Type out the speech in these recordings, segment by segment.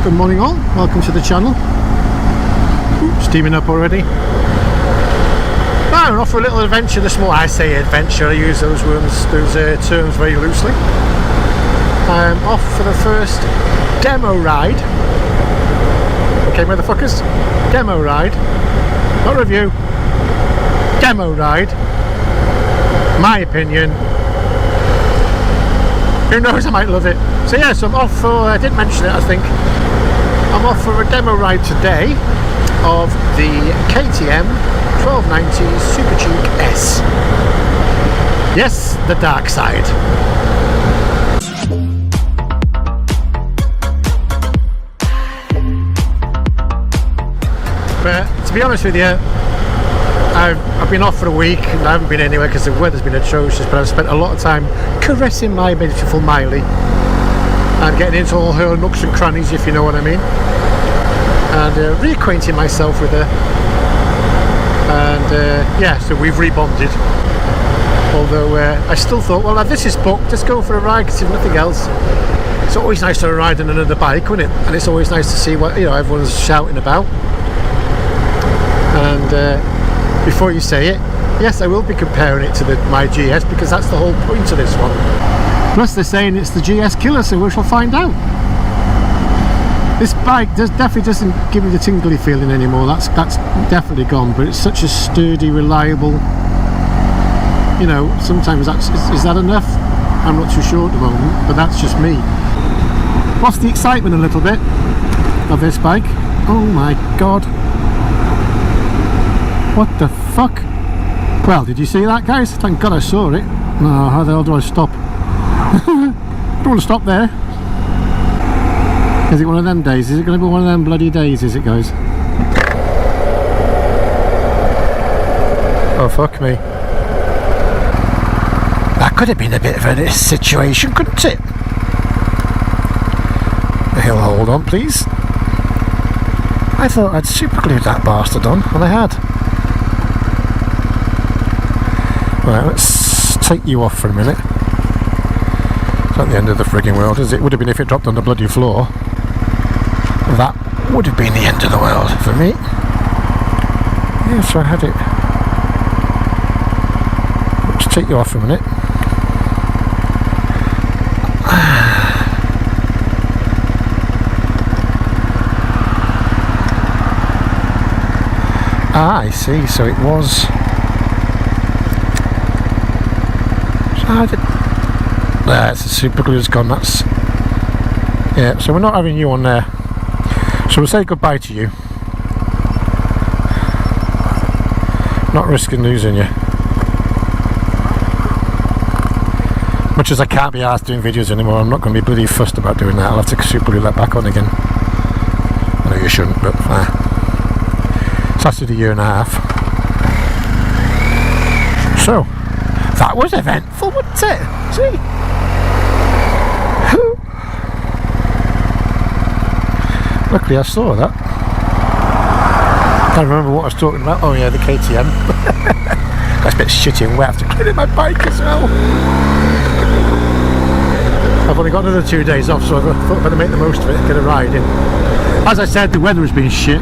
Good morning all, welcome to the channel. Steaming up already. Now we're off for a little adventure this morning. I say adventure, I use those terms very loosely. I'm off for the first demo ride. Okay motherfuckers, demo ride. Not review, demo ride. My opinion. Who knows, I might love it. So yeah, so I'm off for, I did mention it I think, I'm off for a demo ride today of the KTM 1290 Super Duke S. Yes, the dark side. But to be honest with you, I've been off for a week and I haven't been anywhere because the weather's been atrocious, but I've spent a lot of time caressing my beautiful Miley and getting into all her nooks and crannies, if you know what I mean, and reacquainting myself with her. And yeah, so we've rebonded, although I still thought, well, this is booked, just go for a ride because if nothing else, it's always nice to ride on another bike, isn't it? And it's always nice to see what, you know, everyone's shouting about. And before you say it, yes, I will be comparing it to my GS because that's the whole point of this one. Plus they're saying it's the GS killer, so we shall find out. This bike definitely doesn't give me the tingly feeling anymore. That's definitely gone, but it's such a sturdy, reliable, you know, sometimes is that enough? I'm not too sure at the moment, but that's just me. Lost the excitement a little bit of this bike. Oh my god. What the fuck? Well, did you see that, guys? Thank god I saw it. No, how the hell do I stop? Don't want to stop there. Is it one of them days? Is it going to be one of them bloody days, is it, guys? Oh, fuck me. That could have been a bit of a situation, couldn't it? The hill, hold on, please. I thought I'd super glued that bastard on, and I had. Right, let's take you off for a minute. It's not the end of the frigging world, is it? Would have been if it dropped on the bloody floor. That would have been the end of the world for me. Yeah, so I had it. Let's take you off for a minute. Ah, I see, so it was... It's the super glue's gone, that's... Yeah, so we're not having you on there. So we'll say goodbye to you. Not risking losing you. Much as I can't be asked doing videos anymore, I'm not going to be bloody fussed about doing that. I'll have to super glue that back on again. I know you shouldn't, but it's lasted a year and a half. So, that was eventful, wasn't it? See? Luckily I saw that. Can't remember what I was talking about. Oh yeah, the KTM. That's a bit shitty and wet. I have to clean my bike as well. I've only got another 2 days off, so I thought I'd better make the most of it and get a ride in. As I said, the weather has been shit.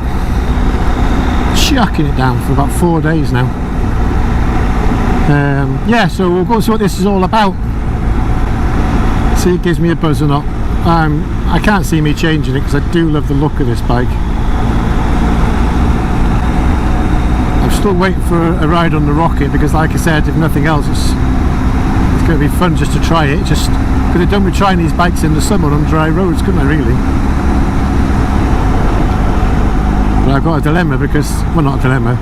Shucking it down for about 4 days now. Yeah, so we'll go and see what this is all about. See if it gives me a buzz or not. I can't see me changing it because I do love the look of this bike. I'm still waiting for a ride on the Rocket because, like I said, if nothing else, it's going to be fun just to try it. Just could have done with trying these bikes in the summer on dry roads, couldn't I really? But I've got a dilemma because, well, not a dilemma.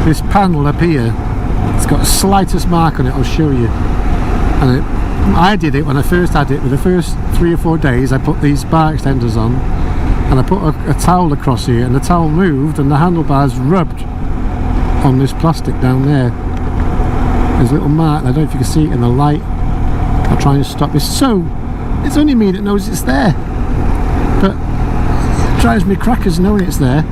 This panel up here, it's got the slightest mark on it. I'll show you. And I did it when I first had it. With the first 3 or 4 days I put these bar extenders on and I put a towel across here, and the towel moved and the handlebars rubbed on this plastic down there. There's a little mark, I don't know if you can see it in the light. I'll try and stop this. So it's only me that knows it's there, but it drives me crackers knowing it's there.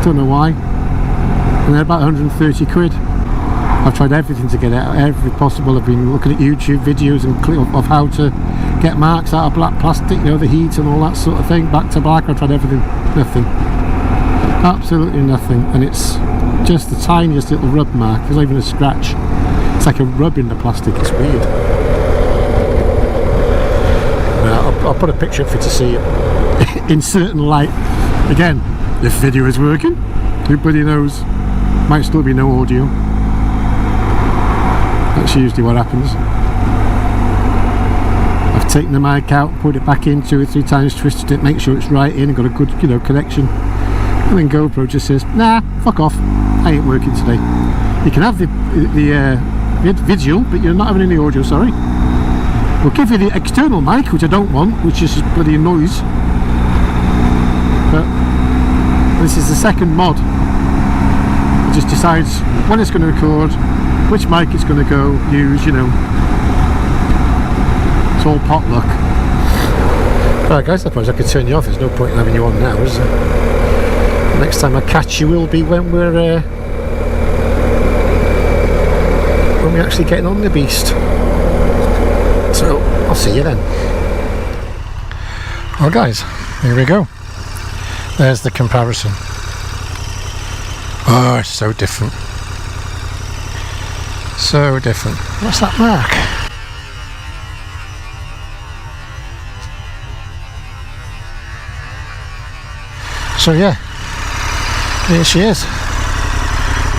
Don't know why. And they're about 130 quid. I've tried everything to get it out, every possible. I've been looking at YouTube videos and of how to get marks out of black plastic, you know, the heat and all that sort of thing. Back to black, I tried everything, nothing, absolutely nothing. And it's just the tiniest little rub mark. There's not even a scratch. It's like a rub in the plastic. It's weird. I'll put a picture up for you to see it in certain light. Again, if video is working, everybody knows. Might still be no audio. That's usually what happens. I've taken the mic out, put it back in 2 or 3 times, twisted it, make sure it's right in, got a good, you know, connection. And then GoPro just says, nah, fuck off, I ain't working today. You can have the visual, but you're not having any audio, sorry. We'll give you the external mic, which I don't want, which is bloody noise. But this is the second mod. It just decides when it's going to record, which mic it's going to go use, you know. It's all potluck. Right guys, I suppose I could turn you off. There's no point in having you on now, is there? Next time I catch you will be when we're actually getting on the beast. So I'll see you then. Well guys, here we go. There's the comparison. Oh, it's so different. So different. What's that mark? So yeah, here she is.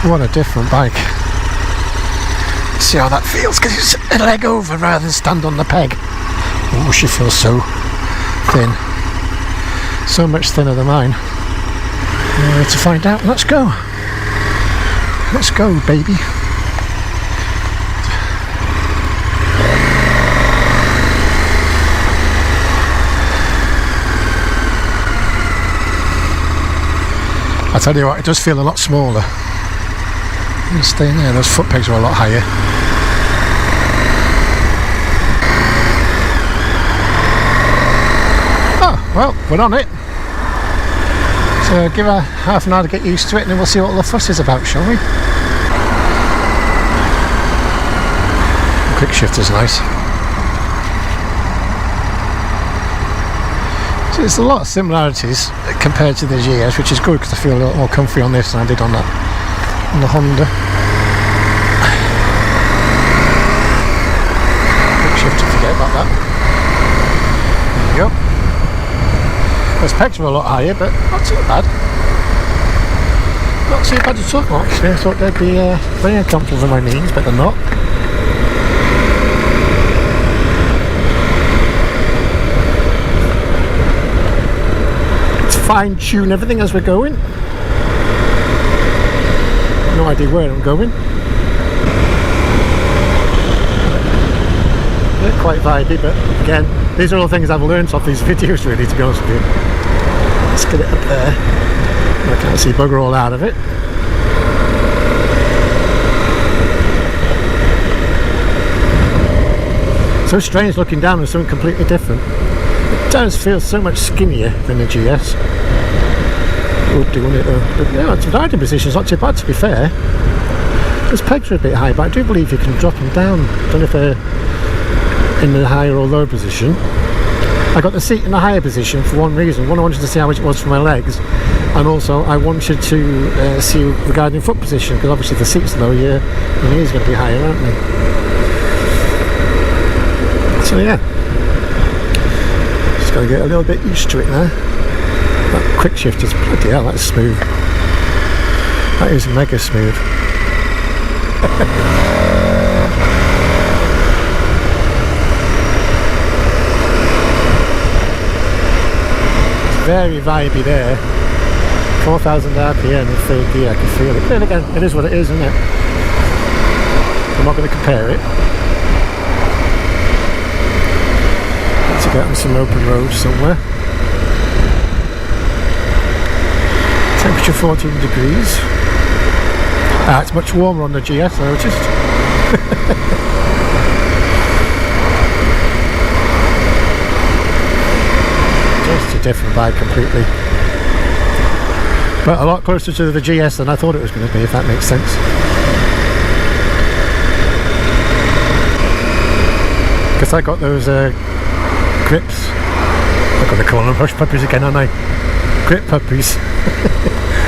What a different bike. See how that feels, because it's a leg over rather than stand on the peg. Oh, she feels so thin. So much thinner than mine. To find out, let's go. Let's go, baby. I tell you what, it does feel a lot smaller. Stay in there, those foot pegs are a lot higher. Oh, well, we're on it. So give her half an hour to get used to it and then we'll see what all the fuss is about, shall we? The quick shifter's nice. So there's a lot of similarities compared to the GS, which is good because I feel a lot more comfy on this than I did on that. On the Honda. Quick shifter, forget about that. There you go. Those pegs were a lot higher, but not too bad. Not too bad at all, actually. I thought they'd be very uncomfortable for my knees, but they're not. Let's fine tune everything as we're going. No idea where I'm going. They're quite vibey, but again, these are all things I've learned off these videos really, to be honest with you. Let's get it up there. I can't see bugger all out of it. So strange looking down on something completely different. It does feel so much skinnier than the GS. Doing it though. But yeah, it's riding position's not too bad, to be fair. Those pegs are a bit high, but I do believe you can drop them down. I don't know if they're in the higher or lower position. I got the seat in the higher position for one reason. One, I wanted to see how much it was for my legs, and also I wanted to see regarding foot position, because obviously the seat's low, your knees are going to be higher, aren't they? So yeah, just got to get a little bit used to it now. That quick shift is bloody hell, that's smooth. That is mega smooth. It's very vibey there. 4,000 RPM in third gear, I can feel it. Then again, it is what it is, isn't it? I'm not going to compare it. Let's get on some open road somewhere. Temperature 14 degrees. It's much warmer on the GS, I noticed. Just a different bike completely. But a lot closer to the GS than I thought it was going to be, if that makes sense. Because I got those grips. I'm going to call them hush puppies again, aren't I? Grip puppies.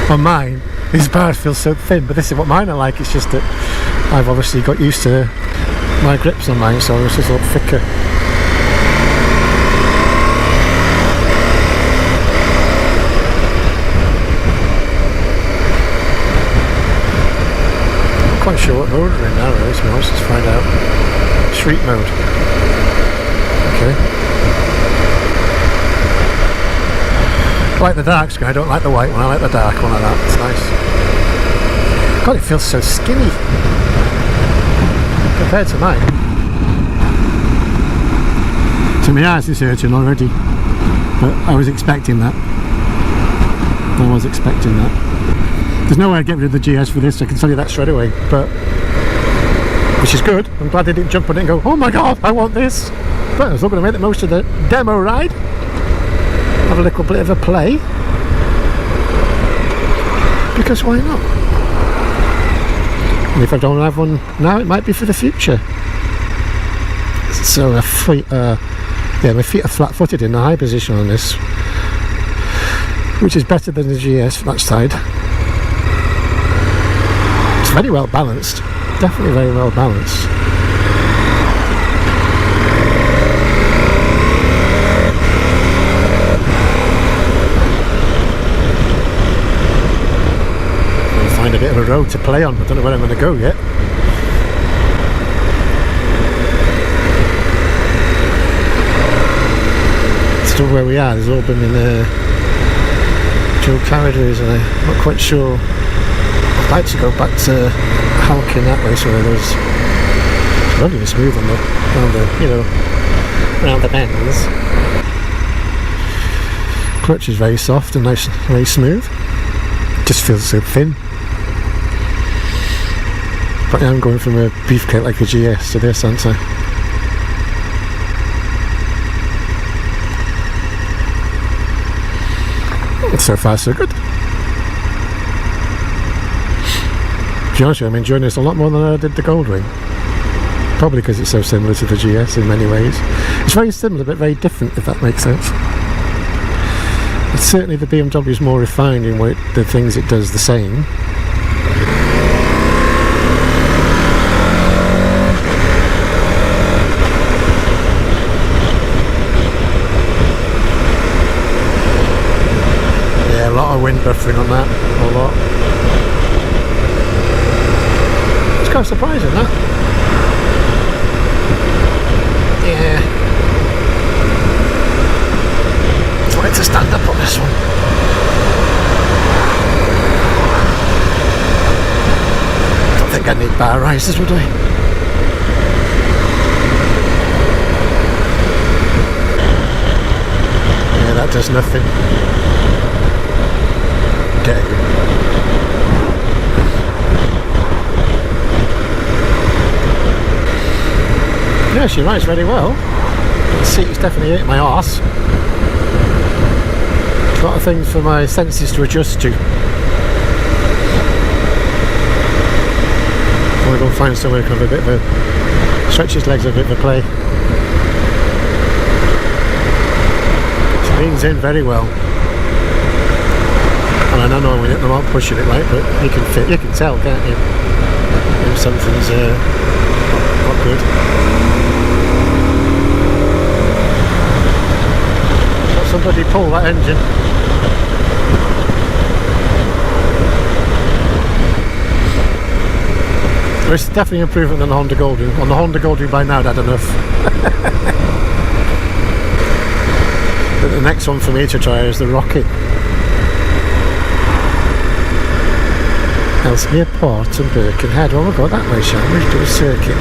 On mine, these bars feel so thin, but this is what mine are like. It's just that I've obviously got used to my grips on mine, so it's just a lot thicker. I'm not quite sure what mode we're in now, really, to be honest. Let's find out. Street mode. Okay. I like the dark screen, I don't like the white one, I like the dark one like that, it's nice. God, it feels so skinny compared to mine. So my eyes is hurting already, but I was expecting that. There's no way I'd get rid of the GS for this, I can tell you that straight away, but which is good. I'm glad they didn't jump on it and go, oh my god, I want this. But I was looking to make the most of the demo ride. Have a little bit of a play, because why not? And if I don't have one now, it might be for the future. So my feet are flat-footed in the high position on this, which is better than the GS for that side. It's very well balanced, definitely very well balanced. Find a bit of a road to play on. I don't know where I'm going to go yet. Still where we are. There's all been in dual carriageways, and I'm not quite sure. I'd like to go back to Halkin that way, so there's really smooth on around the bends. Clutch is very soft and nice, very smooth. It just feels so thin. But I'm going from a beefcake like a GS to this, aren't I? So far so good. To be honest with you, I'm enjoying this a lot more than I did the Goldwing. Probably because it's so similar to the GS in many ways. It's very similar but very different, if that makes sense. It's certainly the BMW is more refined in what the things it does the same. Wind buffering on that, a lot. It's kind of surprising, that. Yeah. I wanted to stand up on this one. I don't think I need bar risers, would I? Yeah, that does nothing. Yeah, she rides very well. The seat is definitely hitting my arse. A lot of things for my senses to adjust to. I want to go and find somewhere who can have a bit of a stretch his legs, a bit of a play. She leans in very well. And I don't know when I'm not pushing it right, but you can tell, can't you? If something's not good. Let somebody pull that engine. It's definitely an improvement than the Honda Goldwing. On the Honda Goldwing by now I'd had enough. But the next one for me to try is the Rocket. Ellesmere Port and Birkenhead. Well, we'll go that way, shall we? Do a circuit.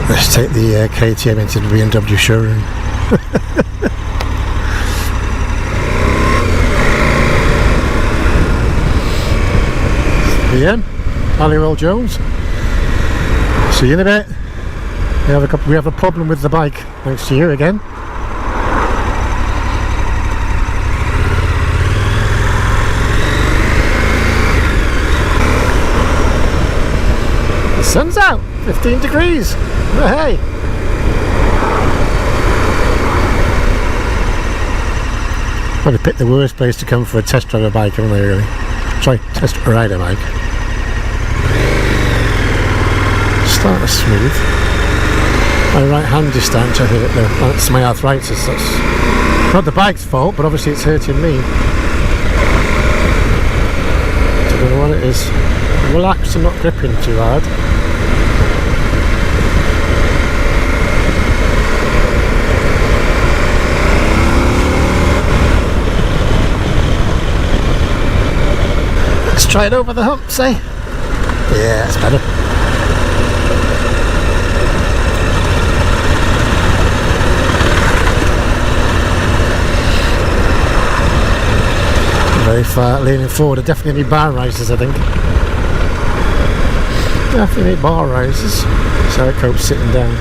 Let's take the KTM into the BMW showroom. BM, Halliwell Jones. See you in a bit. We have a problem with the bike, thanks to you again. Sun's out, 15 degrees. Hey. Probably picked the worst place to come for a test drive a bike, haven't I, really? Try test ride a bike. Start smooth. My right hand is starting to hurt though. That's my arthritis. That's not the bike's fault, but obviously it's hurting me. Don't know what it is. Relax and not gripping too hard. Let's try it over the hump, say. Yeah, that's better. Very far leaning forward. I definitely need bar rises, I think. Definitely need bar rises. So I cope sitting down.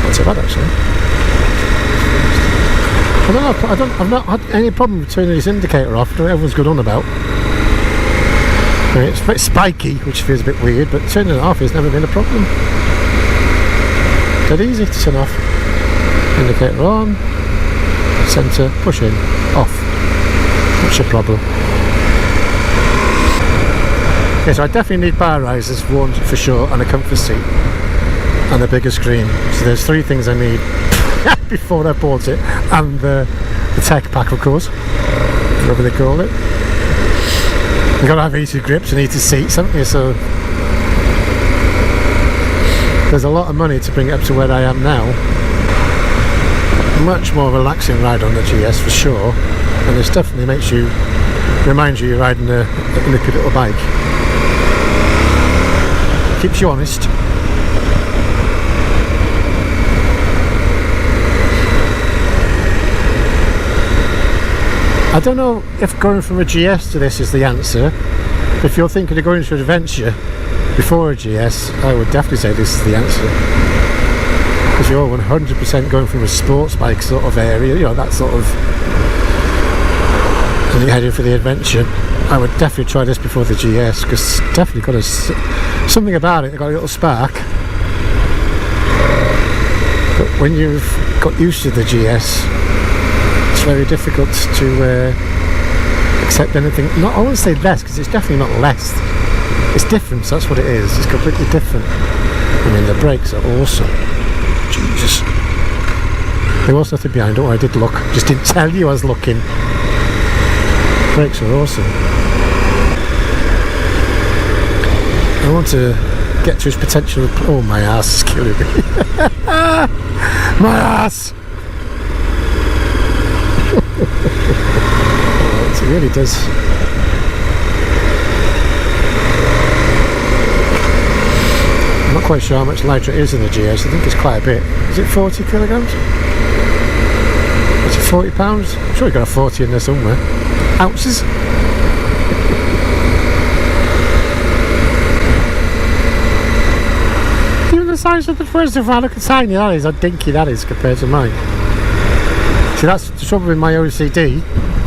Not so bad actually. I don't know. I've not had any problem with turning this indicator off. I don't know what everyone's good on about. I mean, it's a bit spiky, which feels a bit weird, but turning it off has never been a problem. Dead easy to turn off. Indicator on. Centre, push in, off. What's your problem? Okay, so I definitely need bar risers, one for sure, and a comfort seat, and a bigger screen. So there's 3 things I need before I bought it, and the tech pack, of course, whatever they call it. You've got to have heated grips and heated seats, haven't you? So there's a lot of money to bring it up to where I am now. Much more relaxing ride on the GS for sure, and this definitely reminds you you're riding a nippy little bike. Keeps you honest. I don't know if going from a GS to this is the answer. If you're thinking of going to an adventure before a GS, I would definitely say this is the answer. Because you're 100% going from a sports bike sort of area, you know, that sort of, and you're heading for the adventure. I would definitely try this before the GS, because it's definitely got something about it. They've got a little spark. But when you've got used to the GS, it's very difficult to accept anything. Not, I wouldn't say less, because it's definitely not less. It's different, so that's what it is. It's completely different. I mean, the brakes are awesome. Jesus. There was nothing behind, don't worry, I did look. Just didn't tell you I was looking. Brakes are awesome. I want to get to his potential. Oh, my ass is killing me. My ass! Oh, it really does. I'm not quite sure how much lighter it is in the GS. I think it's quite a bit. Is it 40 kilograms? Is it 40 pounds? I'm sure you've got a 40 in there somewhere. Ounces? Even the size of the reservoir, look how tiny that is, how dinky that is compared to mine. See, that's the trouble with my OCD.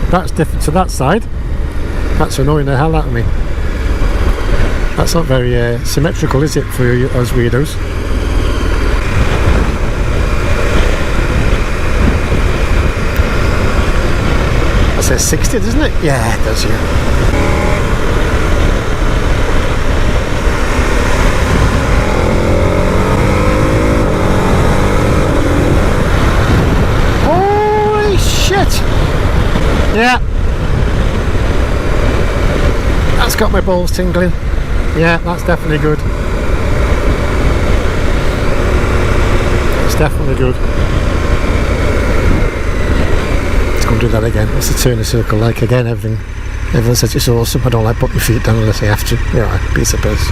That's different to that side. That's annoying the hell out of me. That's not very symmetrical, is it, for you, us weirdos? That says 60, doesn't it? Yeah, it does, yeah. Holy shit! Yeah. That's got my balls tingling. Yeah, that's definitely good. It's definitely good. Let's go and do that again. What's the turn circle like again? Everyone says it's awesome. I don't like putting my feet down unless I have to. You know, piece of piss.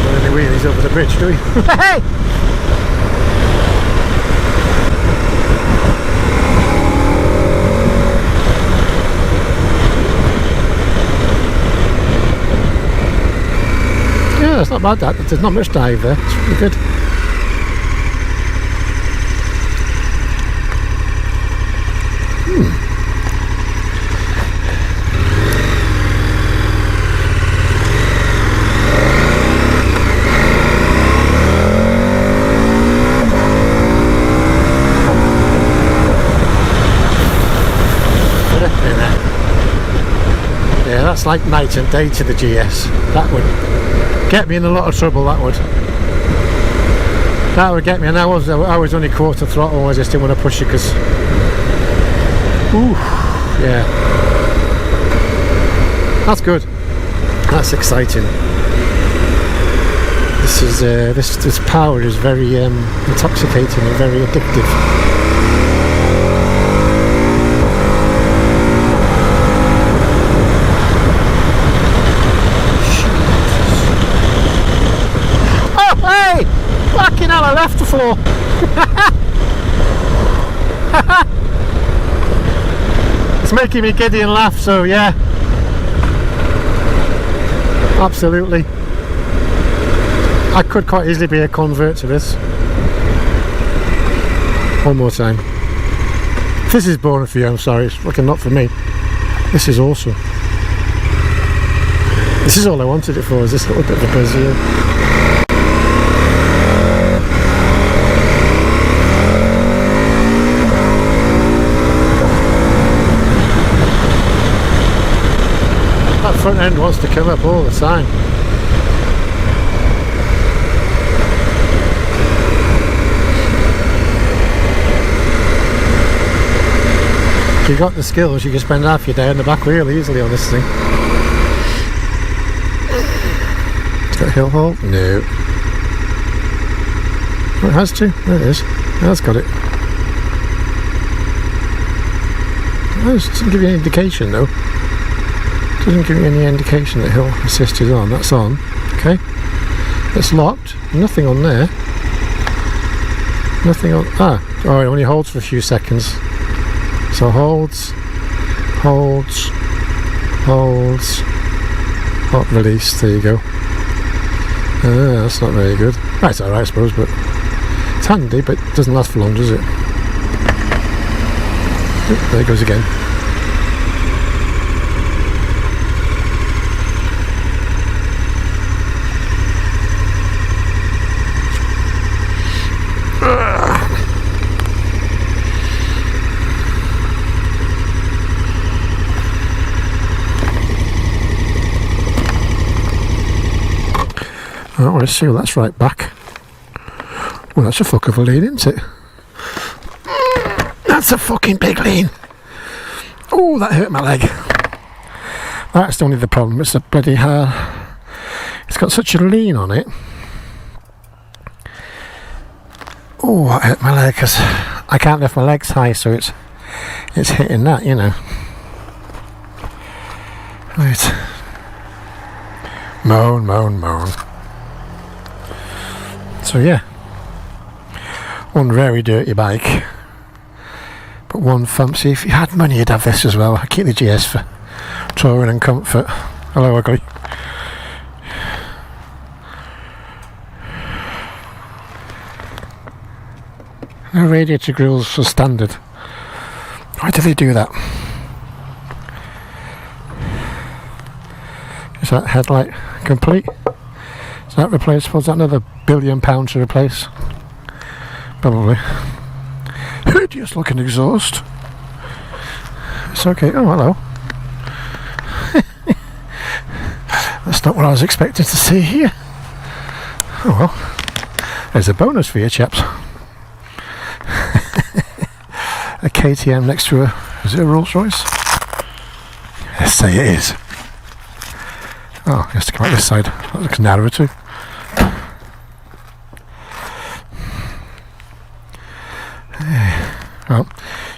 Don't any wheelies over the bridge, do we? Hey! It's not bad that, there's not much dive there, it's really good. that's like night and day to the GS. That would get me in a lot of trouble, that would. That would get me, and I was only quarter throttle, I just didn't want to push it because, ooh, yeah. That's good. That's exciting. This is this power is very intoxicating and very addictive. Oh hey! Fucking hell! I left the floor. It's making me giddy and laugh. So yeah. Absolutely. I could quite easily be a convert to this. One more time. If this is boring for you, I'm sorry, it's fucking not for me. This is awesome. This is all I wanted it for, is this little bit of a buzz here. That front end wants to come up all the time. If you've got the skills, you can spend half your day on the back wheel easily on this thing. It's got a hill halt? No. Oh, it has to. There it is. That's got it. Oh, it doesn't give you any indication though. Doesn't give you any indication that hill assist is on. That's on. Okay. It's locked. Nothing on there. Nothing on. Ah. Oh, it only holds for a few seconds. So holds. Hot release. There you go. That's not very good. That's alright, I suppose, but it's handy, but it doesn't last for long, does it? Oh, there it goes again. Oh, let's see, well, that's right back. Well, that's a fuck of a lean, isn't it? That's a fucking big lean. Oh, that hurt my leg. That's only the problem. It's a bloody it's got such a lean on it. Oh, that hurt my leg because I can't lift my legs high, so it's hitting that, you know. Right. Moan. So yeah, one very dirty bike, but one fun. See, if you had money, you'd have this as well. I keep the GS for touring and comfort. Hello, ugly. No radiator grills for standard. Why do they do that? Is that headlight complete? Is that replaceable? Is that another £1 billion to replace? Probably. Hideous looking exhaust. It's okay. Oh, hello. That's not what I was expecting to see here. Oh well. There's a bonus for you, chaps. A KTM next to a... Is it a Rolls Royce? Let's say it is. Oh, he has to come out this side. That looks narrower too. Well,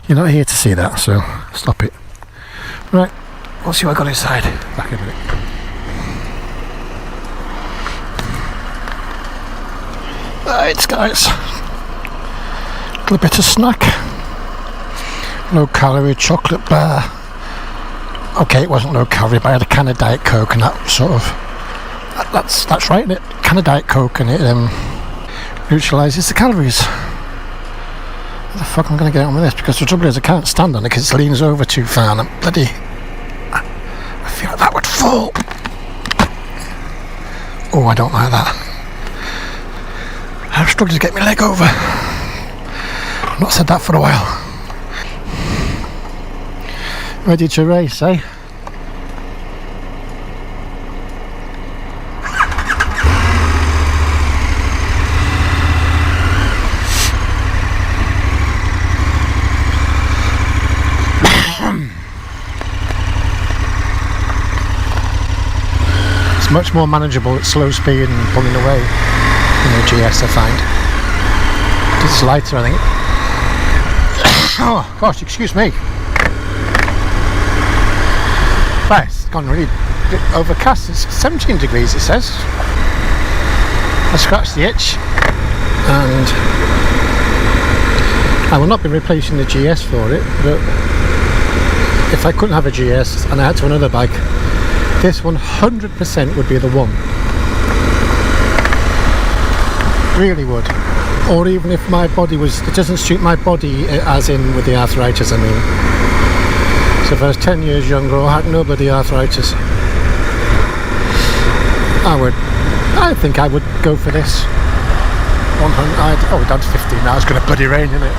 you're not here to see that, so stop it. Right, we'll see what I got inside. Back in a minute. Right, guys. A little bit of snack. Low calorie chocolate bar. Okay, it wasn't low calorie, but I had a can of Diet Coke, and that sort of that's right, isn't it? Can of Diet Coke, and it neutralises the calories. How the fuck am I going to get on with this? Because the trouble is I can't stand on it because it leans over too far, and I'm bloody... I feel like that would fall. Oh, I don't like that. I'm struggling to get my leg over. I've not said that for a while. Ready to race, eh? much more manageable at slow speed and pulling away than the GS, I find. It's lighter, I think. Oh gosh, excuse me. Right, it's gone really overcast. It's 17 degrees, it says. I scratched the itch, and I will not be replacing the GS for it, but if I couldn't have a GS and I had to another bike, this 100% would be the one. Really would. Or even if my body was, it doesn't suit my body, as in with the arthritis, I mean. So if I was 10 years younger or had no bloody arthritis, I think I would go for this. 100, oh, down to 15 now, it's going to bloody rain, isn't it?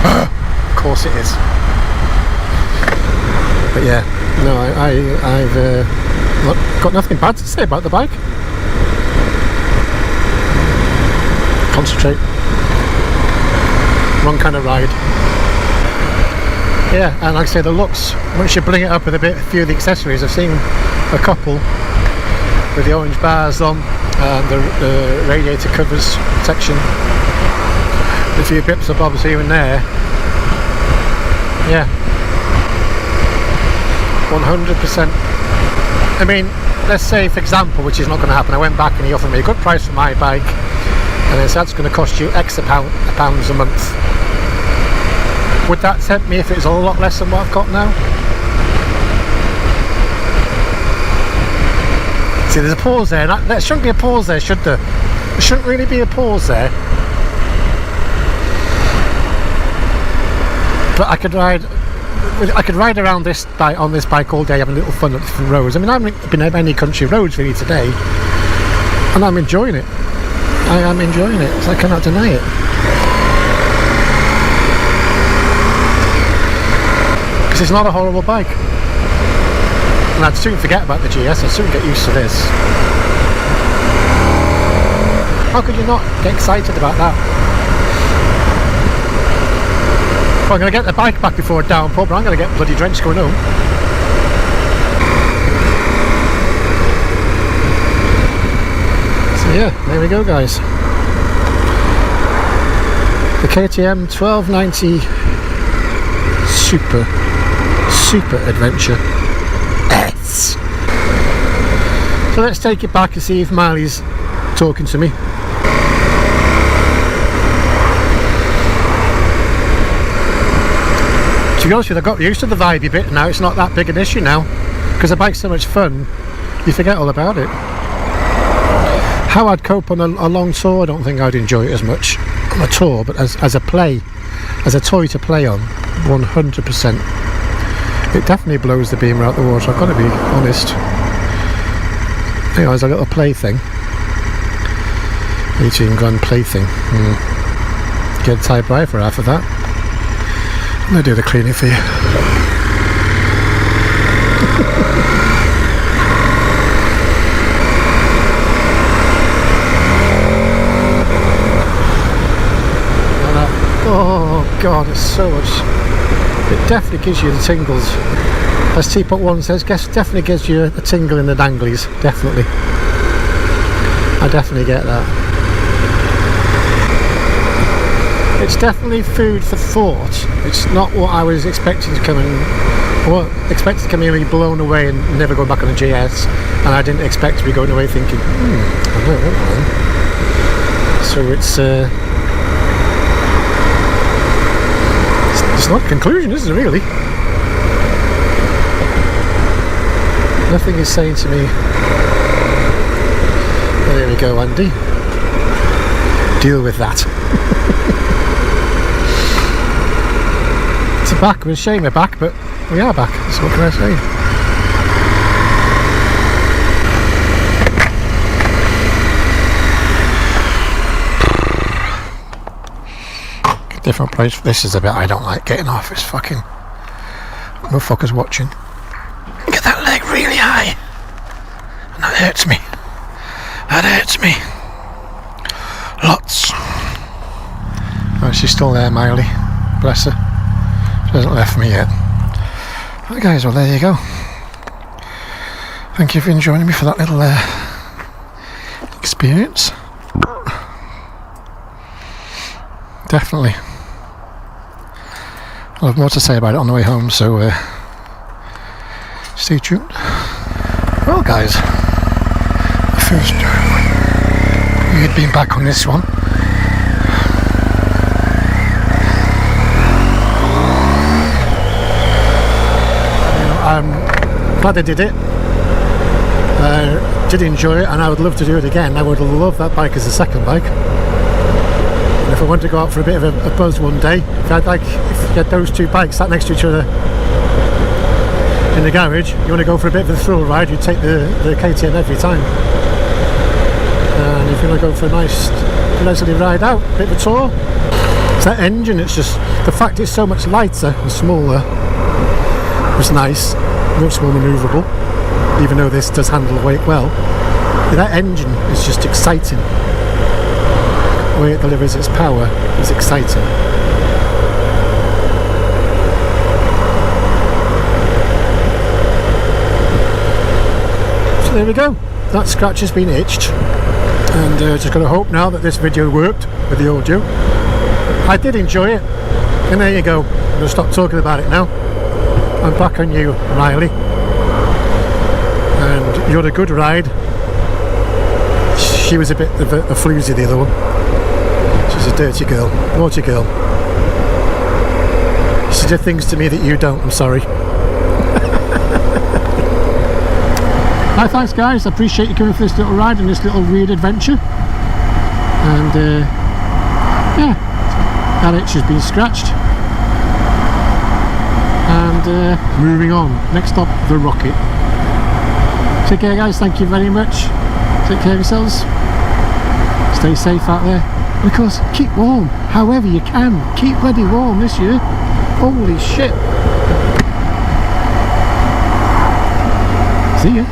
Of course it is. But yeah, no, I've got nothing bad to say about the bike. Concentrate. Wrong kind of ride. Yeah, and like I say, the looks, once you bring it up with a few of the accessories, I've seen a couple with the orange bars on, the radiator covers section, a few bits of bobs here and there. Yeah, 100%. I mean, let's say for example, which is not going to happen, I went back and he offered me a good price for my bike, and then said that's going to cost you X pounds a month. Would that tempt me if it was a lot less than what I've got now? See, there's a pause there. There shouldn't be a pause there, should there? There shouldn't really be a pause there. But I could ride around this bike, on this bike all day, having a little fun up different roads. I mean, I haven't been on any country roads really today, and I'm enjoying it. I am enjoying it, so I cannot deny it. Because it's not a horrible bike. And I'd soon forget about the GS, I'd soon get used to this. How could you not get excited about that? Well, I'm going to get the bike back before a downpour, but I'm going to get bloody drenched going home. So yeah, there we go guys. The KTM 1290 Super Adventure S. So let's take it back and see if Miley's talking to me. To be honest with you, I got used to the vibey bit now. It's not that big an issue now, because the bike's so much fun, you forget all about it. How I'd cope on a long tour, I don't think I'd enjoy it as much on a tour, but as a toy to play on, 100%. It definitely blows the beamer out the water, I've got to be honest. Anyway, it's a little plaything. 18 grand plaything. Get a typewriter for half of that. I'm going to do the cleaning for you. Oh god, it's so much. It definitely gives you the tingles. As Teapot 1 says, definitely gives you a tingle in the danglies. Definitely. I definitely get that. It's definitely food for thought. It's not what I was expecting to come in. I expected to come in and be blown away and never go back on a GS, and I didn't expect to be going away thinking, I don't want one. So it's not a conclusion, is it really? Nothing is saying to me, well, there we go Andy, deal with that. It's a back, we're a shame we're back, but we are back, so what can I say? Different place. This is the bit I don't like getting off. It's fucking motherfuckers watching. Get that leg really high, and that hurts me. That hurts me. Lots. Oh, she's still there, Miley. Bless her. She hasn't left me yet. Right, guys. Well, there you go. Thank you for joining me for that little experience. Definitely. I'll have more to say about it on the way home, so stay tuned. Well guys, first we'd been back on this one. I'm glad I did it. Did enjoy it, and I would love to do it again. I would love that bike as a second bike. And if I want to go out for a bit of a buzz one day, if you had those two bikes sat next to each other in the garage, you want to go for a bit of a thrill ride, you take the KTM every time. And if you want to go for a nice leisurely ride out, a bit of a tour, it's that engine, it's just the fact it's so much lighter and smaller was nice, much more manoeuvrable, even though this does handle weight well. That engine is just exciting. The way it delivers its power is exciting. So there we go, that scratch has been itched, and just got to hope now that this video worked with the audio. I did enjoy it, and there you go. I'm going to stop talking about it now. I'm back on you, Riley, and you're a good ride. She was a bit of a floozy, the other one. She's a dirty girl, naughty girl. She did things to me that you don't, I'm sorry. Hi, thanks guys, I appreciate you coming for this little ride and this little weird adventure. And yeah, that itch has been scratched. And moving on, next stop, the Rocket. Take care guys, thank you very much. Take care of yourselves, stay safe out there, and of course keep warm however you can. Keep bloody warm this year, holy shit. See ya.